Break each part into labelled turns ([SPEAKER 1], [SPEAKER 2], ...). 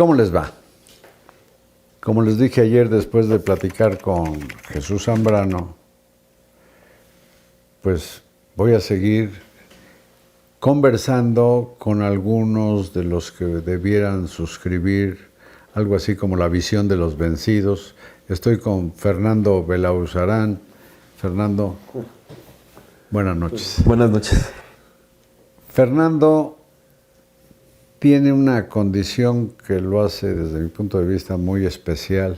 [SPEAKER 1] ¿Cómo les va? Como les dije ayer, después de platicar con Jesús Zambrano, pues voy a seguir conversando con algunos de los que debieran suscribir algo así como La visión de los vencidos. Estoy con Fernando Belauzarán. Fernando, buenas noches.
[SPEAKER 2] Buenas noches.
[SPEAKER 1] Fernando tiene una condición que lo hace, desde mi punto de vista, muy especial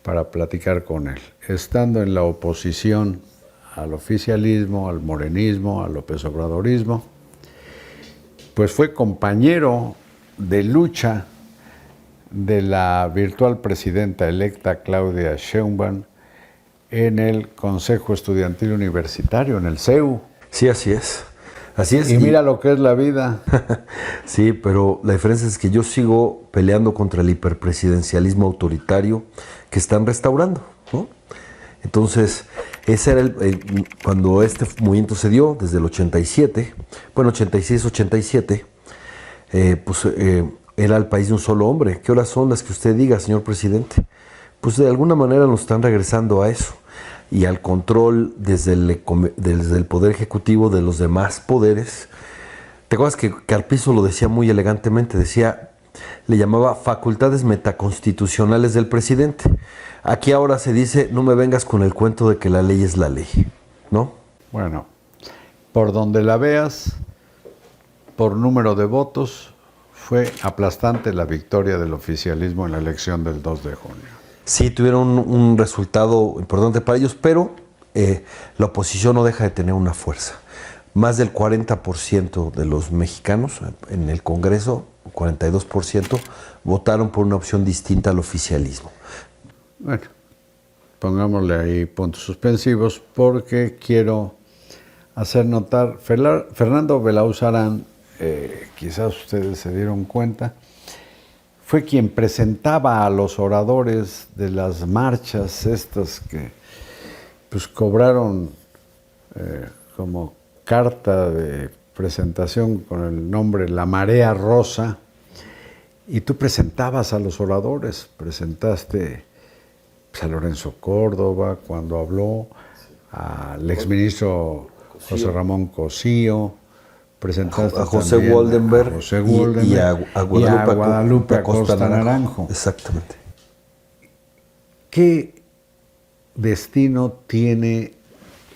[SPEAKER 1] para platicar con él. Estando en la oposición al oficialismo, al morenismo, al López Obradorismo, pues fue compañero de lucha de la virtual presidenta electa Claudia Sheinbaum en el Consejo Estudiantil Universitario, en el CEU.
[SPEAKER 2] Sí, así es. Así es.
[SPEAKER 1] Y mira lo que es la vida.
[SPEAKER 2] Sí, pero la diferencia es que yo sigo peleando contra el hiperpresidencialismo autoritario que están restaurando, ¿no? Entonces, ese era cuando este movimiento se dio, desde el 87, bueno, 86, 87, era el país de un solo hombre. ¿Qué horas son las que usted diga, señor presidente? Pues de alguna manera nos están regresando a eso y al control desde el Poder Ejecutivo de los demás poderes. ¿Te acuerdas que Carpizo lo decía muy elegantemente? Le llamaba facultades metaconstitucionales del presidente. Aquí ahora se dice, no me vengas con el cuento de que la ley es la ley, ¿no?
[SPEAKER 1] Bueno, por donde la veas, por número de votos, fue aplastante la victoria del oficialismo en la elección del 2 de junio.
[SPEAKER 2] Sí, tuvieron un resultado importante para ellos, pero la oposición no deja de tener una fuerza. Más del 40% de los mexicanos en el Congreso, 42%, votaron por una opción distinta al oficialismo.
[SPEAKER 1] Bueno, pongámosle ahí puntos suspensivos porque quiero hacer notar, Fernando Belauzarán, quizás ustedes se dieron cuenta, fue quien presentaba a los oradores de las marchas estas que pues cobraron como carta de presentación con el nombre La Marea Rosa, y tú presentabas a los oradores, presentaste pues, a Lorenzo Córdoba cuando habló, al exministro José Ramón Cosío, presentaste
[SPEAKER 2] a José Woldenberg y a
[SPEAKER 1] Guadalupe Acosta Naranjo.
[SPEAKER 2] Exactamente.
[SPEAKER 1] ¿Qué destino tiene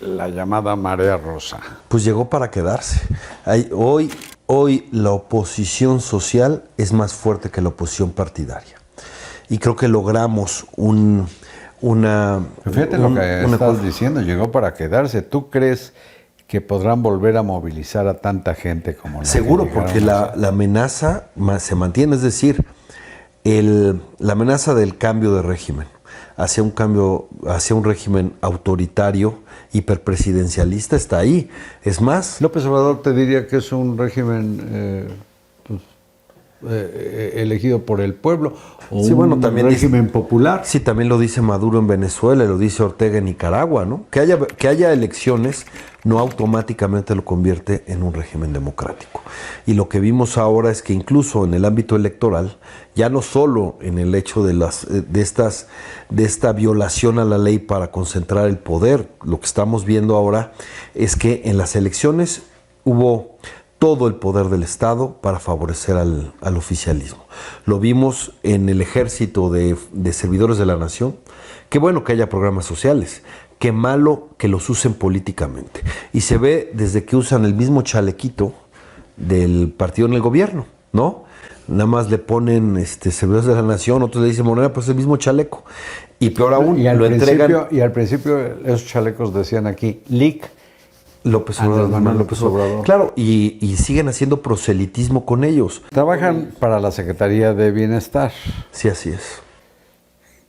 [SPEAKER 1] la llamada Marea Rosa?
[SPEAKER 2] Pues llegó para quedarse. Hoy la oposición social es más fuerte que la oposición partidaria. Y creo que logramos
[SPEAKER 1] Fíjate lo que estás diciendo, llegó para quedarse. ¿Tú crees que podrán volver a movilizar a tanta gente como la
[SPEAKER 2] Seguro,
[SPEAKER 1] que
[SPEAKER 2] porque la amenaza se mantiene, es decir, la amenaza del cambio de régimen hacia un régimen autoritario, hiperpresidencialista está ahí. Es más,
[SPEAKER 1] López Obrador te diría que es un régimen elegido por el pueblo, o
[SPEAKER 2] sí, bueno,
[SPEAKER 1] un
[SPEAKER 2] también
[SPEAKER 1] régimen popular.
[SPEAKER 2] Sí, también lo dice Maduro en Venezuela, lo dice Ortega en Nicaragua, ¿no? Que haya elecciones no automáticamente lo convierte en un régimen democrático. Y lo que vimos ahora es que incluso en el ámbito electoral, ya no solo en el hecho de esta violación a la ley para concentrar el poder, lo que estamos viendo ahora es que en las elecciones hubo todo el poder del Estado para favorecer al oficialismo. Lo vimos en el ejército de servidores de la nación. Qué bueno que haya programas sociales, qué malo que los usen políticamente. Y se ve desde que usan el mismo chalequito del partido en el gobierno, ¿no? Nada más le ponen servidores de la nación, otros le dicen Morena, pues el mismo chaleco. Y peor aún, lo entregan.
[SPEAKER 1] Y al principio esos chalecos decían aquí, LIC,
[SPEAKER 2] López Obrador. Claro, y siguen haciendo proselitismo con ellos.
[SPEAKER 1] Trabajan para la Secretaría de Bienestar.
[SPEAKER 2] Sí, así es.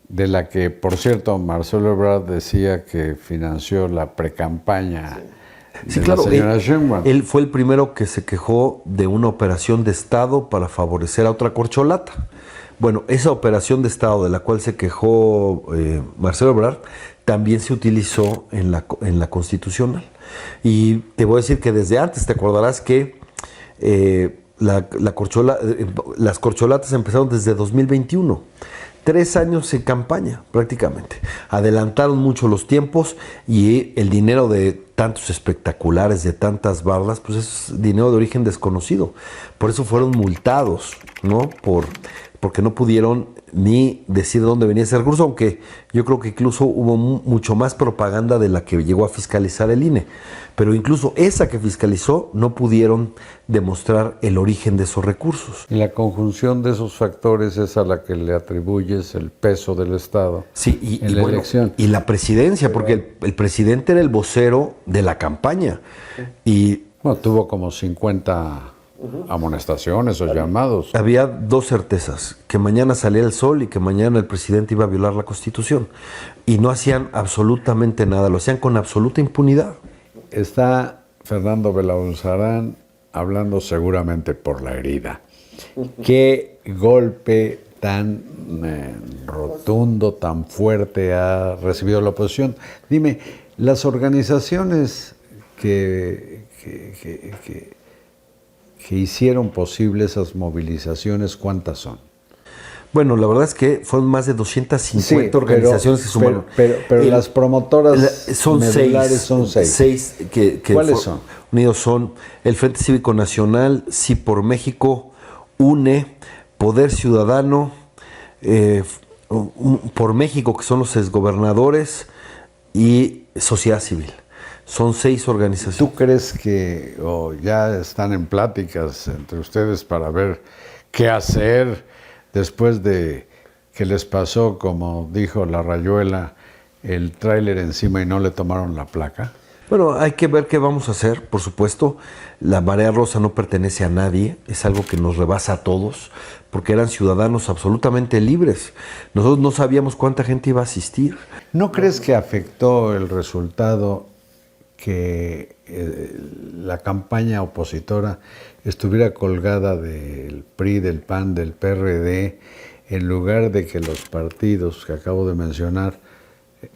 [SPEAKER 1] De la que, por cierto, Marcelo Ebrard decía que financió la precampaña de la señora Sheinbaum.
[SPEAKER 2] Él fue el primero que se quejó de una operación de Estado para favorecer a otra corcholata. Bueno, esa operación de Estado de la cual se quejó Marcelo Ebrard también se utilizó en la Constitucional. Y te voy a decir que desde antes, te acordarás que las corcholatas empezaron desde 2021. 3 años en campaña, prácticamente. Adelantaron mucho los tiempos y el dinero de tantos espectaculares, de tantas bardas, pues es dinero de origen desconocido. Por eso fueron multados, ¿no? Porque no pudieron ni decir de dónde venía ese recurso, aunque yo creo que incluso hubo mucho más propaganda de la que llegó a fiscalizar el INE. Pero incluso esa que fiscalizó no pudieron demostrar el origen de esos recursos.
[SPEAKER 1] Y la conjunción de esos factores es a la que le atribuyes el peso del Estado
[SPEAKER 2] Sí,
[SPEAKER 1] en la elección.
[SPEAKER 2] Y la presidencia, porque el presidente era el vocero de la campaña. Y
[SPEAKER 1] Bueno, tuvo como 50 amonestaciones o llamados.
[SPEAKER 2] había 2 certezas, que mañana salía el sol y que mañana el presidente iba a violar la Constitución. Y no hacían absolutamente nada, lo hacían con absoluta impunidad.
[SPEAKER 1] Está Fernando Belaúnzarán hablando seguramente por la herida. ¿Qué golpe tan rotundo, tan fuerte ha recibido la oposición? Dime, las organizaciones que hicieron posible esas movilizaciones, ¿cuántas son?
[SPEAKER 2] Bueno, la verdad es que fueron más de 250 organizaciones que sumaron.
[SPEAKER 1] Pero las promotoras
[SPEAKER 2] son
[SPEAKER 1] medulares son 6. ¿Cuáles son?
[SPEAKER 2] Unidos son el Frente Cívico Nacional, Sí por México, UNE, Poder Ciudadano, Por México, que son los exgobernadores, y Sociedad Civil. Son 6 organizaciones.
[SPEAKER 1] ¿Tú crees que ya están en pláticas entre ustedes para ver qué hacer después de que les pasó, como dijo la Rayuela, el tráiler encima y no le tomaron la placa?
[SPEAKER 2] Bueno, hay que ver qué vamos a hacer, por supuesto. La Marea Rosa no pertenece a nadie, es algo que nos rebasa a todos, porque eran ciudadanos absolutamente libres. Nosotros no sabíamos cuánta gente iba a asistir.
[SPEAKER 1] ¿No crees que afectó el resultado que la campaña opositora estuviera colgada del PRI, del PAN, del PRD, en lugar de que los partidos que acabo de mencionar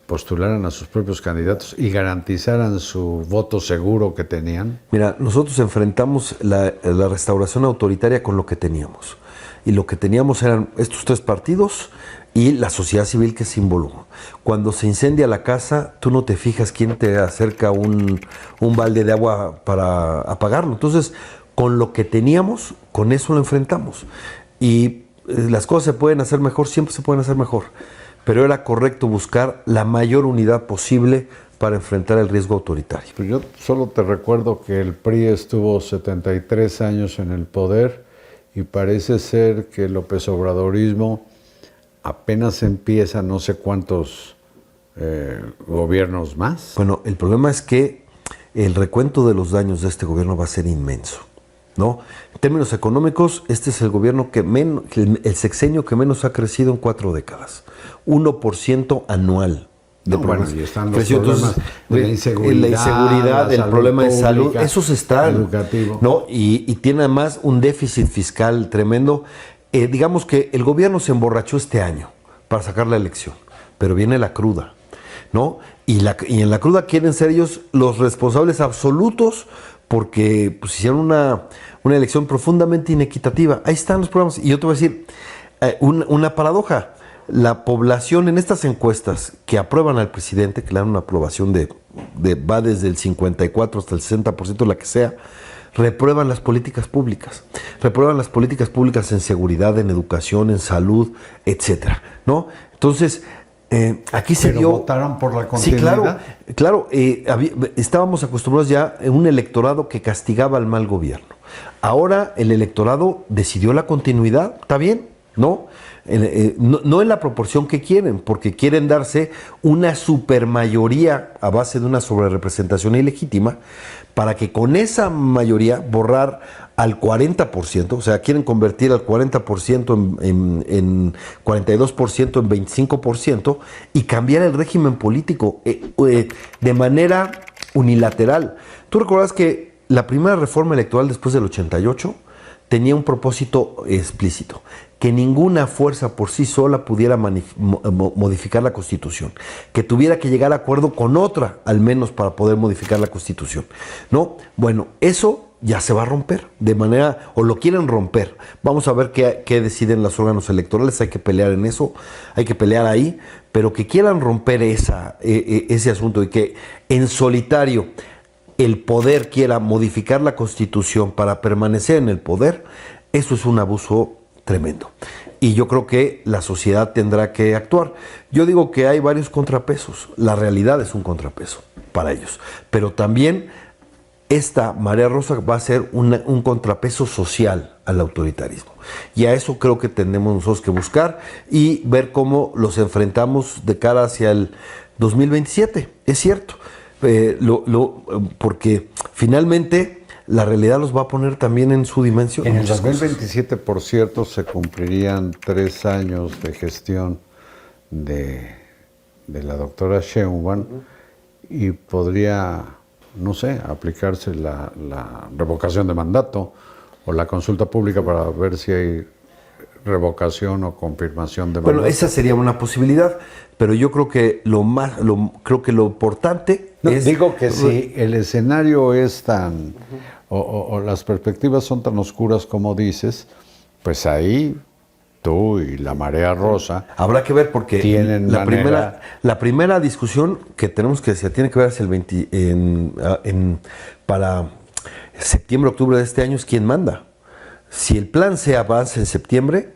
[SPEAKER 1] postularan a sus propios candidatos y garantizaran su voto seguro que tenían?
[SPEAKER 2] Mira, nosotros enfrentamos la restauración autoritaria con lo que teníamos. Y lo que teníamos eran estos 3 partidos y la sociedad civil que se involucró. Cuando se incendia la casa, tú no te fijas quién te acerca un balde de agua para apagarlo. Entonces, con lo que teníamos, con eso lo enfrentamos. Y las cosas se pueden hacer mejor, siempre se pueden hacer mejor. Pero era correcto buscar la mayor unidad posible para enfrentar el riesgo autoritario.
[SPEAKER 1] Pues yo solo te recuerdo que el PRI estuvo 73 años en el poder y parece ser que el López Obradorismo apenas empieza no sé cuántos gobiernos más.
[SPEAKER 2] Bueno, el problema es que el recuento de los daños de este gobierno va a ser inmenso, ¿no? En términos económicos, este es el gobierno el sexenio que menos ha crecido en 4 décadas. 1% anual.
[SPEAKER 1] Bueno, y están los problemas de la
[SPEAKER 2] inseguridad, el problema de salud, esos están,
[SPEAKER 1] educativo,
[SPEAKER 2] ¿no? Y tiene además un déficit fiscal tremendo. Digamos que el gobierno se emborrachó este año para sacar la elección, pero viene la cruda, ¿no? Y en la cruda quieren ser ellos los responsables absolutos porque pues, hicieron una elección profundamente inequitativa. Ahí están los problemas. Y yo te voy a decir una paradoja. La población en estas encuestas que aprueban al presidente, que le dan una aprobación va desde el 54 hasta el 60%, la que sea, reprueban las políticas públicas. Reprueban las políticas públicas en seguridad, en educación, en salud, etcétera, ¿no? Entonces, aquí se dio...
[SPEAKER 1] ¿Votaron por la continuidad?
[SPEAKER 2] Sí, claro. Estábamos acostumbrados ya a un electorado que castigaba al mal gobierno. Ahora el electorado decidió la continuidad, ¿está bien? ¿No? No en la proporción que quieren, porque quieren darse una supermayoría a base de una sobrerepresentación ilegítima para que con esa mayoría borrar al 40%, o sea, quieren convertir al 40% en 42% en 25% y cambiar el régimen político de manera unilateral. ¿Tú recuerdas que la primera reforma electoral después del 88 tenía un propósito explícito? Que ninguna fuerza por sí sola pudiera modificar la Constitución, que tuviera que llegar a acuerdo con otra, al menos para poder modificar la Constitución, ¿no? Bueno, eso ya se va a romper de manera, o lo quieren romper. Vamos a ver qué deciden los órganos electorales, hay que pelear en eso, hay que pelear ahí, pero que quieran romper ese asunto y que en solitario el poder quiera modificar la Constitución para permanecer en el poder, eso es un abuso tremendo. Y yo creo que la sociedad tendrá que actuar. Yo digo que hay varios contrapesos, la realidad es un contrapeso para ellos, pero también esta marea rosa va a ser un contrapeso social al autoritarismo. Y a eso creo que tenemos nosotros que buscar y ver cómo los enfrentamos de cara hacia el 2027. Es cierto, porque finalmente la realidad los va a poner también en su dimensión.
[SPEAKER 1] En el 2027, por cierto, se cumplirían 3 años de gestión de la doctora Sheinbaum y podría, no sé, aplicarse la revocación de mandato o la consulta pública para ver si hay revocación o confirmación de mandato.
[SPEAKER 2] Bueno, esa sería una posibilidad, pero yo creo que creo que lo importante es...
[SPEAKER 1] Digo que si el escenario es tan... o las perspectivas son tan oscuras como dices, pues ahí tú y la marea rosa...
[SPEAKER 2] Habrá que ver porque
[SPEAKER 1] tienen
[SPEAKER 2] la primera discusión que tenemos que se tiene que ver es para septiembre, octubre de este año es quién manda. Si el plan se avanza en septiembre,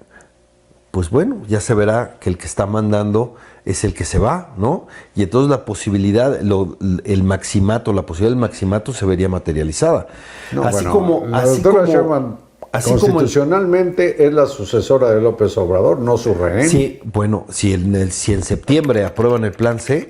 [SPEAKER 2] pues bueno, ya se verá que el que está mandando es el que se va, ¿no? Y entonces la posibilidad, el maximato, la posibilidad del maximato se vería materializada.
[SPEAKER 1] No, la doctora Sheinbaum constitucionalmente es la sucesora de López Obrador, no su rehén.
[SPEAKER 2] Sí, bueno, si en septiembre aprueban el plan C,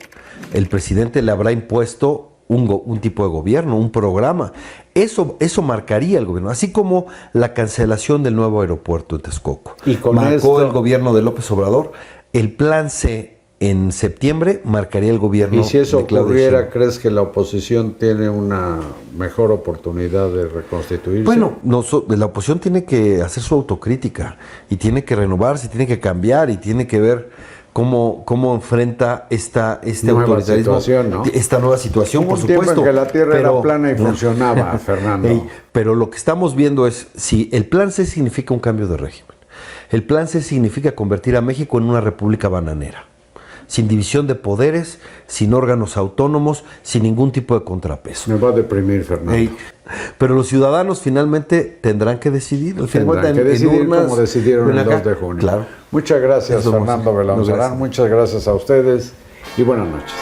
[SPEAKER 2] el presidente le habrá impuesto un tipo de gobierno, un programa. Eso marcaría el gobierno, así como la cancelación del nuevo aeropuerto de Texcoco.
[SPEAKER 1] Y con
[SPEAKER 2] marcó el gobierno de López Obrador. El plan C en septiembre marcaría el gobierno.
[SPEAKER 1] Y si eso ocurriera, ¿crees que la oposición tiene una mejor oportunidad de reconstituirse?
[SPEAKER 2] Bueno, la oposición tiene que hacer su autocrítica y tiene que renovarse, tiene que cambiar y tiene que ver cómo enfrenta este autoritarismo,
[SPEAKER 1] ¿no?
[SPEAKER 2] Esta nueva situación, por supuesto.
[SPEAKER 1] Hubo un tiempo en que la Tierra era plana y funcionaba, Fernando.
[SPEAKER 2] Pero lo que estamos viendo es, si el plan C significa un cambio de régimen, el plan C significa convertir a México en una república bananera, sin división de poderes, sin órganos autónomos, sin ningún tipo de contrapeso.
[SPEAKER 1] Me va a deprimir, Fernando.
[SPEAKER 2] Pero los ciudadanos finalmente tendrán que decidir.
[SPEAKER 1] Tendrán que decidir como decidieron el 2 de junio.
[SPEAKER 2] Claro.
[SPEAKER 1] Muchas gracias, Fernando Belanzarán. Muchas gracias a ustedes y buenas noches.